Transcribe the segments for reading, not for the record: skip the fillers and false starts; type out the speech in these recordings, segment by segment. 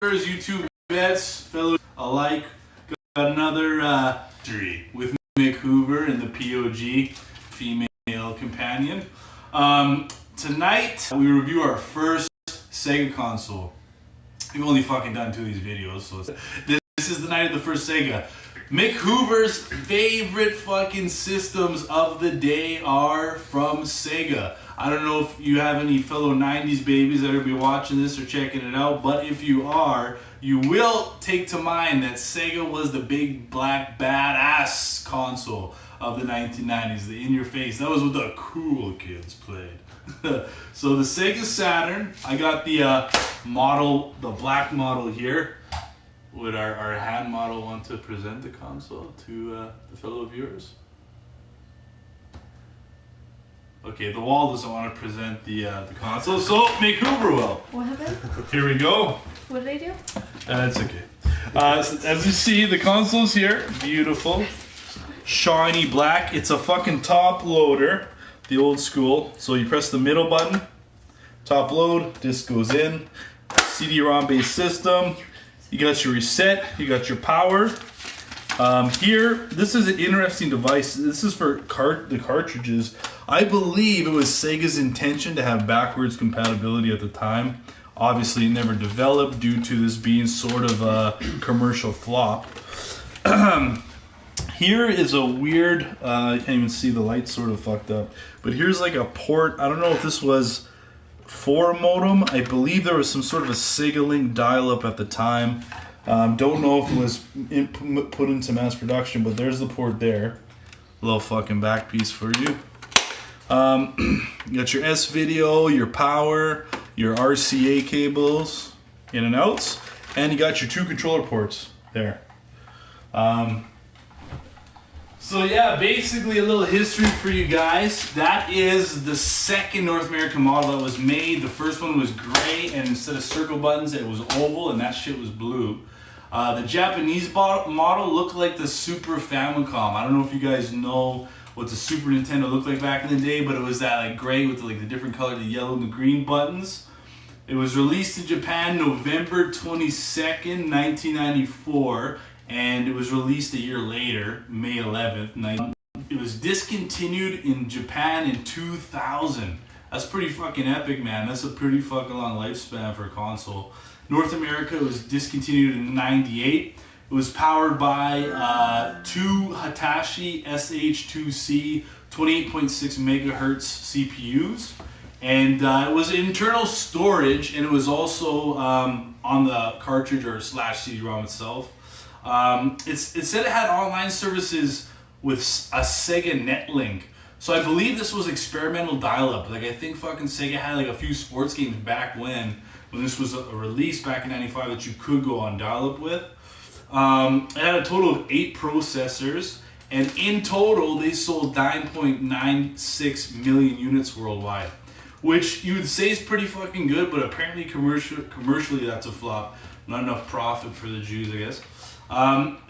YouTube vets, fellows alike, got another with Mchooves and the P.O.G, female companion. Tonight we review our first Sega console. We've only fucking done 2 of these videos, so this is the night of the first Sega. Mchooves' favorite fucking systems of the day are from Sega. I don't know if you have any fellow 90s babies that are going to be watching this or checking it out, but if you are, you will take to mind that Sega was the big black badass console of the 1990s, the in-your-face. That was what the cool kids played. So the Sega Saturn, I got the model, the black model here. Would our hand model want to present the console to the fellow viewers? Okay, the wall doesn't want to present the console, so Mchooves will. What happened? Here we go. What did I do? That's okay. As you see, the console's here. Beautiful. Shiny black. It's a fucking top loader. The old school. So you press the middle button. Top load. Disc goes in. CD-ROM based system. You got your reset. You got your power. Here, this is an interesting device. This is for the cartridges. I believe it was Sega's intention to have backwards compatibility at the time. Obviously, it never developed due to this being sort of a commercial flop. Here is a weird, I can't even see, the light's sort of fucked up. But here's like a port. I don't know if this was for a modem. I believe there was some sort of a Sega Link dial-up at the time. Don't know if it was put into mass production, but there's the port there. Little fucking back piece for you. You got your S-video, your power, your RCA cables, in and outs, and you got your 2 controller ports there. So yeah, basically a little history for you guys. That is the second North American model that was made. The first one was gray, and instead of circle buttons, it was oval, and that shit was blue. The Japanese model looked like the Super Famicom. I don't know if you guys know what the Super Nintendo looked like back in the day, but it was that like gray with the different color, the yellow and the green buttons. It was released in Japan November 22nd, 1994, and it was released a year later, May 11th. It was discontinued in Japan in 2000. That's pretty fucking epic, man. That's a pretty fucking long lifespan for a console. North America was discontinued in 98. It was powered by 2 Hitachi SH2C 28.6 megahertz CPUs. And it was internal storage, and it was also on the cartridge or slash CD-ROM itself. It said it had online services with a Sega Netlink. So I believe this was experimental dial-up. Like I think fucking Sega had like a few sports games back when this was a release back in 95 that you could go on dial-up with. It had a total of 8 processors, and in total they sold 9.96 million units worldwide, which you would say is pretty fucking good, but apparently commercially that's a flop. Not enough profit for the Jews, I guess.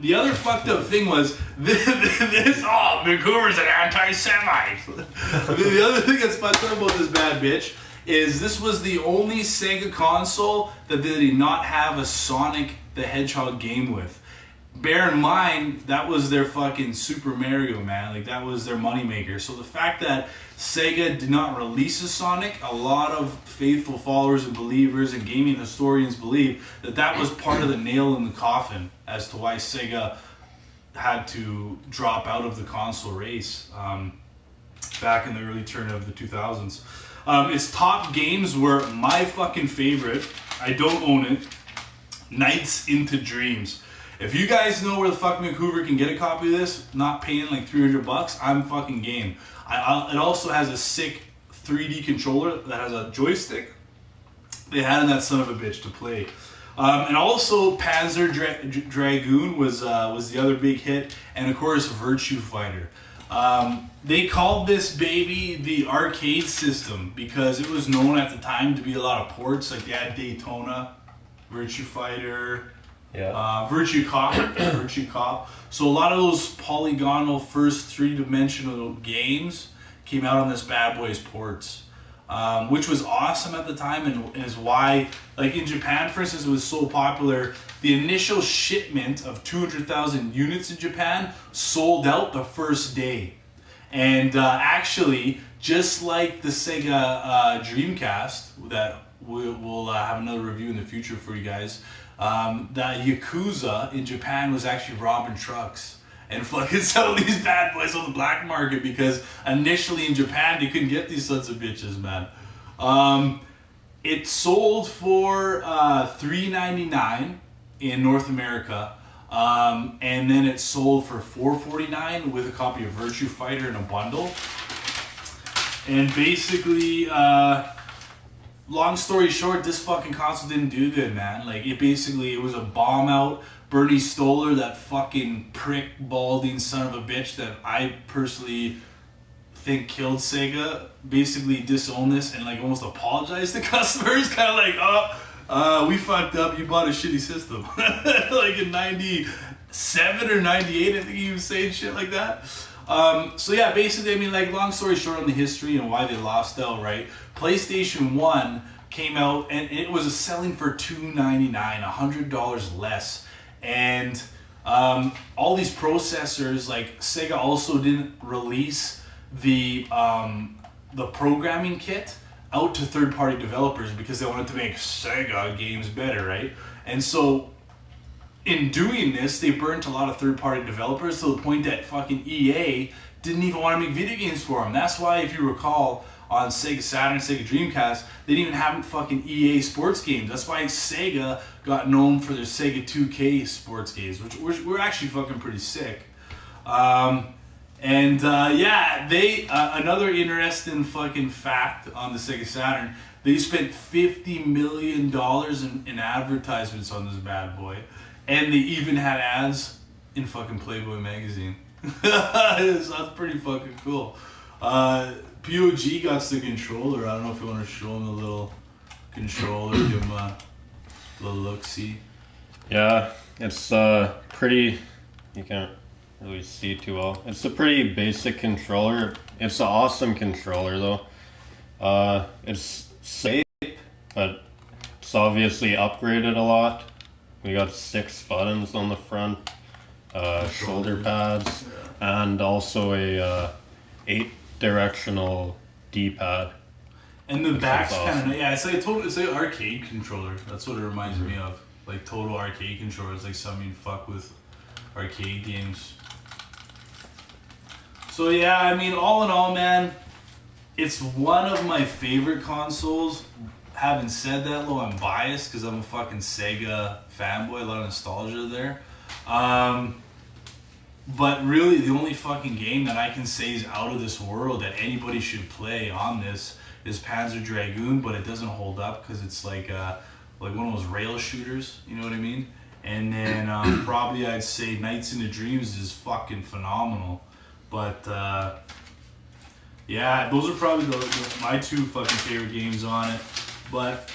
The other fucked up thing was Mchooves an anti-Semite. The other thing that's fucked up about this bad bitch is this was the only Sega console that they did not have a Sonic the Hedgehog game with. Bear in mind, that was their fucking Super Mario, man. Like, that was their moneymaker. So the fact that Sega did not release a Sonic, a lot of faithful followers and believers and gaming historians believe that that was part of the nail in the coffin as to why Sega had to drop out of the console race back in the early turn of the 2000s. Its top games were my fucking favorite, I don't own it, Nights into Dreams. If you guys know where the fuck Mchooves can get a copy of this, not paying like $300, I'm fucking game. It also has a sick 3D controller that has a joystick. They had in that son of a bitch to play. And also Panzer Dragoon was the other big hit, and of course Virtua Fighter. They called this baby the arcade system because it was known at the time to be a lot of ports. Like they had Daytona, Virtua Fighter, Virtua Cop. So a lot of those polygonal first 3-dimensional games came out on this bad boy's ports. which was awesome at the time, and is why, like in Japan, for instance, it was so popular. The initial shipment of 200,000 units in Japan sold out the first day. And actually, just like the Sega Dreamcast, that we'll have another review in the future for you guys, that Yakuza in Japan was actually robbing trucks and fucking selling these bad boys on the black market because initially in Japan they couldn't get these sons of bitches, man. It sold for $3.99 in North America. And then it sold for $4.49 with a copy of Virtua Fighter in a bundle. And basically, long story short, this fucking console didn't do good, man. Like, it was a bomb out. Bernie Stoller, that fucking prick, balding son of a bitch that I personally think killed Sega, basically disowned this and like almost apologized to customers. Kind of like, we fucked up. You bought a shitty system. Like in 97 or 98, I think he was saying shit like that. So yeah, basically, I mean, like, long story short on the history and why they lost out, right? PlayStation 1 came out and it was selling for $2.99, $100 less. And all these processors, like Sega also didn't release the programming kit out to third-party developers because they wanted to make Sega games better, right? And so in doing this, they burnt a lot of third-party developers to the point that fucking EA didn't even want to make video games for them. That's why, if you recall, on Sega Saturn, Sega Dreamcast, they didn't even have fucking EA sports games. That's why Sega got known for their Sega 2K sports games, which were actually fucking pretty sick. Yeah, they another interesting fucking fact on the Sega Saturn, they spent $50 million in advertisements on this bad boy. And they even had ads in fucking Playboy magazine. That's pretty fucking cool. P.O.G got the controller. I don't know if you want to show him the little controller, give him a little look-see. Yeah, it's pretty, you can't really see too well. It's a pretty basic controller. It's an awesome controller though. It's safe, but it's obviously upgraded a lot. We got 6 buttons on the front, shoulder pads, and also a 8-directional D-pad. And the back's awesome. Kind of, yeah, it's like an arcade controller. That's what it reminds me of. Like total arcade controllers, like something you'd fuck with arcade games. So yeah, I mean, all in all, man, it's one of my favorite consoles. Having said that, though, I'm biased because I'm a fucking Sega fanboy. A lot of nostalgia there. But really, the only fucking game that I can say is out of this world that anybody should play on this is Panzer Dragoon, but it doesn't hold up because it's like one of those rail shooters, you know what I mean? And then probably I'd say Nights into Dreams is fucking phenomenal. But yeah, those are probably my 2 fucking favorite games on it. But,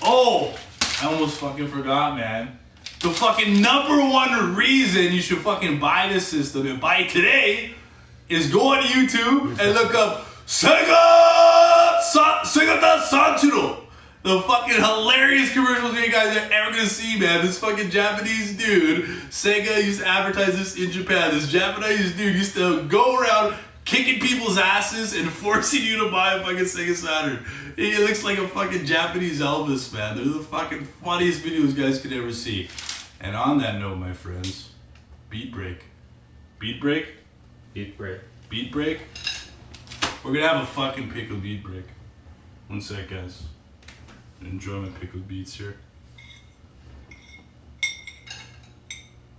oh, I almost fucking forgot, man. The fucking #1 reason you should fucking buy this system and buy it today is go on YouTube and look up Sega Saturn. The fucking hilarious commercials you guys are ever gonna see, man. This fucking Japanese dude, Sega used to advertise this in Japan. This Japanese dude used to go around kicking people's asses and forcing you to buy a fucking Sega Saturn. He looks like a fucking Japanese Elvis, man. They're the fucking funniest videos you guys could ever see. And on that note, my friends, beat break. Beat break? Beat break. Beat break? We're gonna have a fucking pickled beat break. One sec, guys. Enjoy my pickled beets here.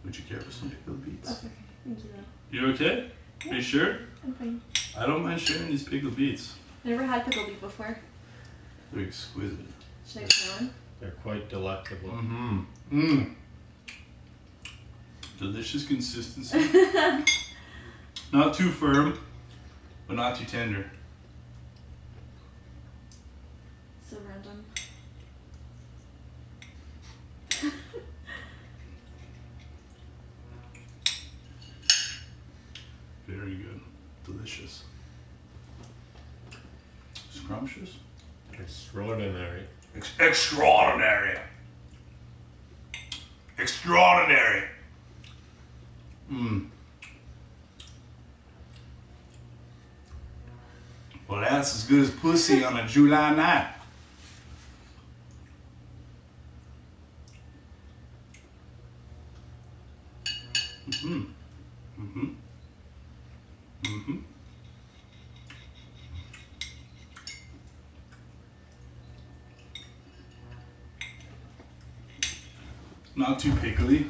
Would you care for some pickled beets? That's okay. Thank you. You okay? Yeah. Are you sure? I'm fine. I don't mind sharing these pickled beets. Never had pickled beet before. They're exquisite. Should I try one? They're quite delectable. Mm-hmm. Mmm. Delicious consistency. Not too firm, but not too tender. So random. Very good. Delicious. Scrumptious? Extraordinary. Extraordinary. Extraordinary. Mmm. Well, that's as good as pussy on a July night. Mm-hmm. Mm-hmm. Mm-hmm. Not too pickly.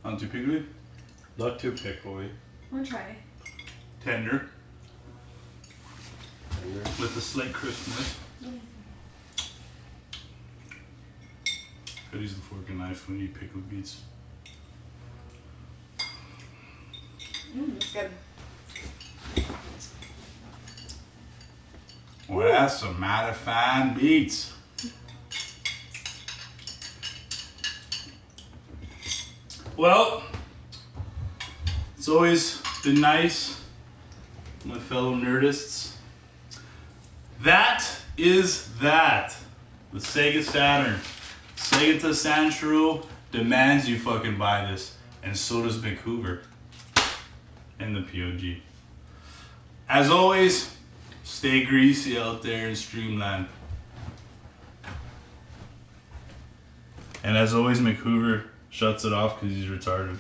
Not too pickly. Not too pickly. I'll try. Tender. With a slight crispness. Gotta use the fork and knife when you eat pickled beets. It's good. Well, that's some mighty fine beets. Well, it's always been nice, my fellow nerdists. That is that. The Sega Saturn. Sega Saturn demands you fucking buy this, and so does Mchooves and the P.O.G. As always, stay greasy out there in Streamland. And as always, Mchooves shuts it off because he's retarded.